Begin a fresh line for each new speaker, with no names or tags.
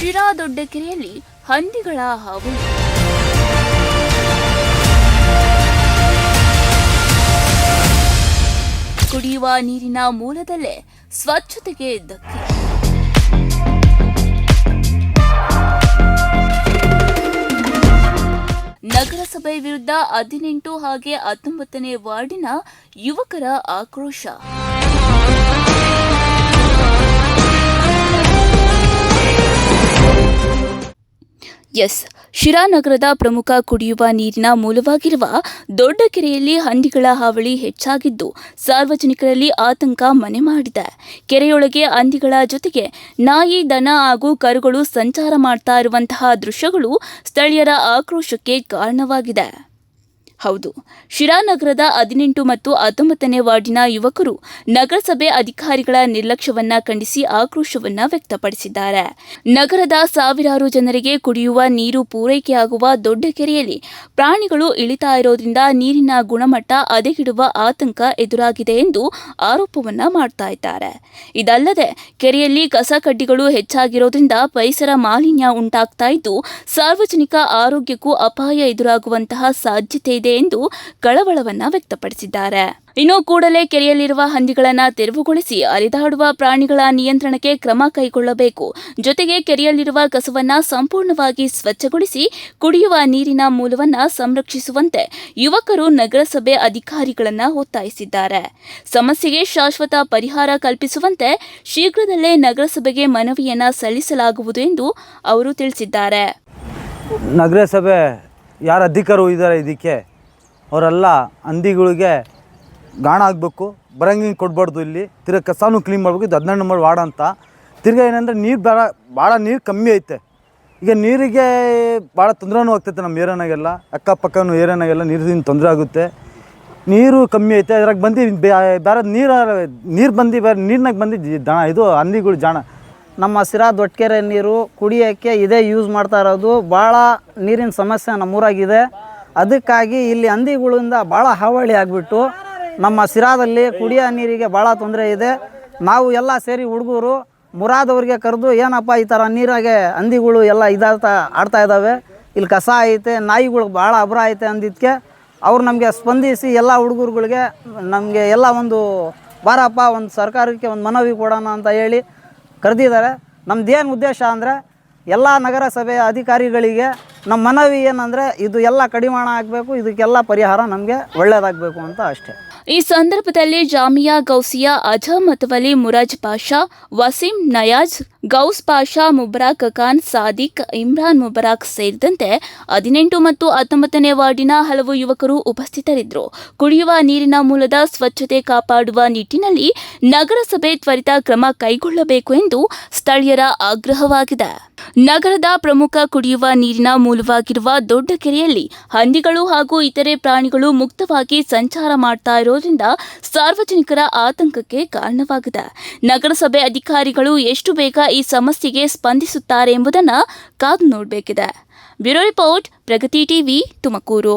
ಶಿರಾ ದೊಡ್ಡಕೆರೆಯಲ್ಲಿ ಹಂದಿಗಳ ಹಾವಳಿ. ಕುಡಿಯುವ ನೀರಿನ ಮೂಲದಲ್ಲೇ ಸ್ವಚ್ಛತೆಗೆ ಧಕ್ಕೆ. ನಗರಸಭೆ ವಿರುದ್ಧ 18 ಹಾಗೆ 19ನೇ ವಾರ್ಡಿನ ಯುವಕರ ಆಕ್ರೋಶ. ಶಿರಾ ನಗರದ ಪ್ರಮುಖ ಕುಡಿಯುವ ನೀರಿನ ಮೂಲವಾಗಿರುವ ದೊಡ್ಡಕೆರೆಯಲ್ಲಿ ಹಂದಿಗಳ ಹಾವಳಿ ಹೆಚ್ಚಾಗಿದ್ದು ಸಾರ್ವಜನಿಕರಲ್ಲಿ ಆತಂಕ ಮನೆ ಮಾಡಿದೆ. ಕೆರೆಯೊಳಗೆ ಹಂದಿಗಳ ಜೊತೆಗೆ ನಾಯಿ, ದನ ಹಾಗೂ ಕರುಗಳು ಸಂಚಾರ ಮಾಡ್ತಾ ಇರುವಂತಹ ದೃಶ್ಯಗಳು ಸ್ಥಳೀಯರ ಆಕ್ರೋಶಕ್ಕೆ ಕಾರಣವಾಗಿದೆ. ಹೌದು, ಶಿರಾ ನಗರದ 18 ಮತ್ತು 19ನೇ ವಾರ್ಡಿನ ಯುವಕರು ನಗರಸಭೆ ಅಧಿಕಾರಿಗಳ ನಿರ್ಲಕ್ಷ್ಯವನ್ನ ಖಂಡಿಸಿ ಆಕ್ರೋಶವನ್ನ ವ್ಯಕ್ತಪಡಿಸಿದ್ದಾರೆ. ನಗರದ ಸಾವಿರಾರು ಜನರಿಗೆ ಕುಡಿಯುವ ನೀರು ಪೂರೈಕೆಯಾಗುವ ದೊಡ್ಡ ಕೆರೆಯಲ್ಲಿ ಪ್ರಾಣಿಗಳು ಇಳಿತಾ ಇರೋದ್ರಿಂದ ನೀರಿನ ಗುಣಮಟ್ಟ ಹದಗೆಡುವ ಆತಂಕ ಎದುರಾಗಿದೆ ಎಂದು ಆರೋಪವನ್ನ ಮಾಡ್ತಾ ಇದ್ದಾರೆ. ಇದಲ್ಲದೆ ಕೆರೆಯಲ್ಲಿ ಕಸ ಕಡ್ಡಿಗಳು ಹೆಚ್ಚಾಗಿರೋದ್ರಿಂದ ಪರಿಸರ ಮಾಲಿನ್ಯ ಉಂಟಾಗ್ತಾ ಇದ್ದು ಸಾರ್ವಜನಿಕ ಆರೋಗ್ಯಕ್ಕೂ ಅಪಾಯ ಎದುರಾಗುವಂತಹ ಸಾಧ್ಯತೆ ಇದೆ ಎಂದು ಕಳವಳವನ್ನ ವ್ಯಕ್ತಪಡಿಸಿದ್ದಾರೆ. ಇನ್ನು ಕೂಡಲೇ ಕೆರೆಯಲ್ಲಿರುವ ಹಂದಿಗಳನ್ನು ತೆರವುಗೊಳಿಸಿ ಅಲೆದಾಡುವ ಪ್ರಾಣಿಗಳ ನಿಯಂತ್ರಣಕ್ಕೆ ಕ್ರಮ ಕೈಗೊಳ್ಳಬೇಕು. ಜೊತೆಗೆ ಕೆರೆಯಲ್ಲಿರುವ ಕಸವನ್ನ ಸಂಪೂರ್ಣವಾಗಿ ಸ್ವಚ್ಛಗೊಳಿಸಿ ಕುಡಿಯುವ ನೀರಿನ ಮೂಲವನ್ನ ಸಂರಕ್ಷಿಸುವಂತೆ ಯುವಕರು ನಗರಸಭೆ ಅಧಿಕಾರಿಗಳನ್ನ ಒತ್ತಾಯಿಸಿದ್ದಾರೆ. ಸಮಸ್ಯೆಗೆ ಶಾಶ್ವತ ಪರಿಹಾರ ಕಲ್ಪಿಸುವಂತೆ ಶೀಘ್ರದಲ್ಲೇ ನಗರಸಭೆಗೆ ಮನವಿಯನ್ನ ಸಲ್ಲಿಸಲಾಗುವುದು ಎಂದು ಅವರು ತಿಳಿಸಿದ್ದಾರೆ.
ನಗರಸಭೆ ಯಾರು ಅಧಿಕಾರಿಗಳು ಇದ್ದಾರೆ ಇದಕ್ಕೆ ಅವರೆಲ್ಲ ಹಂದಿಗಳಿಗೆ ಗಾಣ ಆಗಬೇಕು, ಬರಂಗಿಂಗ್ ಕೊಡಬಾರ್ದು. ಇಲ್ಲಿ ತಿರ್ಗಿ ಕಸನೂ ಕ್ಲೀನ್ ಮಾಡಬೇಕು. ಇದು 19 ನಂಬರ್ ವಾರ್ಡ್ ಅಂತ. ತಿರ್ಗಿ ಏನಂದರೆ ನೀರು ಭಾಳ ನೀರು ಕಮ್ಮಿ ಐತೆ. ಈಗ ನೀರಿಗೆ ಭಾಳ ತೊಂದರೆನೂ ಆಗ್ತೈತೆ. ನಮ್ಮ ಏರಿಯಾನಾಗೆಲ್ಲ ಅಕ್ಕಪಕ್ಕನೂ ಏರಿಯಾನಾಗೆಲ್ಲ ನೀರಿನ ತೊಂದರೆ ಆಗುತ್ತೆ. ನೀರು ಕಮ್ಮಿ ಐತೆ. ಅದ್ರಾಗ ಬಂದು ಬೇರೆ ನೀರು ಬಂದು ಬೇರೆ ನೀರಿನಾಗ ಬಂದು ಇದು ಹಂದಿಗಳು ಜಾಣ.
ನಮ್ಮ ಶಿರಾ ದೊಡ್ಡಕೆರೆ ನೀರು ಕುಡಿಯೋಕ್ಕೆ ಇದೇ ಯೂಸ್ ಮಾಡ್ತಾ ಇರೋದು. ಭಾಳ ನೀರಿನ ಸಮಸ್ಯೆ ನಮ್ಮೂರಾಗಿದೆ. ಅದಕ್ಕಾಗಿ ಇಲ್ಲಿ ಹಂದಿಗಳಿಂದ ಭಾಳ ಹಾವಳಿ ಆಗಿಬಿಟ್ಟು ನಮ್ಮ ಶಿರಾದಲ್ಲಿ ಕುಡಿಯೋ ನೀರಿಗೆ ಭಾಳ ತೊಂದರೆ ಇದೆ. ನಾವು ಎಲ್ಲ ಸೇರಿ ಹುಡುಗರು ಮುರಾದವ್ರಿಗೆ ಕರೆದು ಏನಪ್ಪ ಈ ಥರ ನೀರಾಗೆ ಹಂದಿಗಳು ಎಲ್ಲ ಆಡ್ತಾ ಇದ್ದಾವೆ, ಇಲ್ಲಿ ಕಸ ಐತೆ, ನಾಯಿಗಳು ಭಾಳ ಅಬ್ರ ಐತೆ ಅಂದಿದ್ದಕ್ಕೆ ಅವ್ರು ನಮಗೆ ಸ್ಪಂದಿಸಿ ಎಲ್ಲ ಹುಡುಗರುಗಳಿಗೆ ನಮಗೆ ಎಲ್ಲ ಒಂದು ಬಾರಪ್ಪ ಒಂದು ಸರ್ಕಾರಕ್ಕೆ ಒಂದು ಮನವಿ ಕೊಡೋಣ ಅಂತ ಹೇಳಿ ಕರೆದಿದ್ದಾರೆ. ನಮ್ದೇನು ಉದ್ದೇಶ ಅಂದರೆ ಎಲ್ಲ ನಗರಸಭೆಯ ಅಧಿಕಾರಿಗಳಿಗೆ ನಮ್ಮ ಮನವಿ ಏನಂದರೆ ಇದು ಎಲ್ಲ ಕಡಿವಾಣ ಆಗಬೇಕು, ಇದಕ್ಕೆಲ್ಲ ಪರಿಹಾರ ನಮಗೆ ಒಳ್ಳೆಯದಾಗಬೇಕು ಅಂತ ಅಷ್ಟೇ.
ಈ ಸಂದರ್ಭದಲ್ಲಿ ಜಾಮಿಯಾ ಗೌಸಿಯಾ ಅಜಮ್ ಮತವಲಿ ಮುರಾಜ್ ಪಾಷಾ, ವಸೀಂ ನಯಾಜ್, ಗೌಸ್ ಪಾಷಾ, ಮುಬರಾಕ್ ಖಾನ್, ಸಾದಿಕ್, ಇಮ್ರಾನ್ ಮುಬರಾಕ್ ಸೇರಿದಂತೆ 18 ಮತ್ತು 19ನೇ ವಾರ್ಡಿನ ಹಲವು ಯುವಕರು ಉಪಸ್ಥಿತರಿದ್ದರು. ಕುಡಿಯುವ ನೀರಿನ ಮೂಲದ ಸ್ವಚ್ಛತೆ ಕಾಪಾಡುವ ನಿಟ್ಟಿನಲ್ಲಿ ನಗರಸಭೆ ತ್ವರಿತ ಕ್ರಮ ಕೈಗೊಳ್ಳಬೇಕು ಎಂದು ಸ್ಥಳೀಯರ ಆಗ್ರಹವಾಗಿದೆ. ನಗರದ ಪ್ರಮುಖ ಕುಡಿಯುವ ನೀರಿನ ಮೂಲವಾಗಿರುವ ದೊಡ್ಡ ಕೆರೆಯಲ್ಲಿ ಹಂದಿಗಳು ಹಾಗೂ ಇತರೆ ಪ್ರಾಣಿಗಳು ಮುಕ್ತವಾಗಿ ಸಂಚಾರ ಮಾಡ್ತಾ ಇರೋದ್ರಿಂದ ಸಾರ್ವಜನಿಕರ ಆತಂಕಕ್ಕೆ ಕಾರಣವಾಗಿದೆ. ನಗರಸಭೆ ಅಧಿಕಾರಿಗಳು ಎಷ್ಟು ಬೇಗ ಈ ಸಮಸ್ಯೆಗೆ ಸ್ಪಂದಿಸುತ್ತಾರೆ ಎಂಬುದನ್ನು ಕಾದು ನೋಡಬೇಕಿದೆ. ಬ್ಯೂರೋ ರಿಪೋರ್ಟ್, ಪ್ರಗತಿ ಟಿವಿ, ತುಮಕೂರು.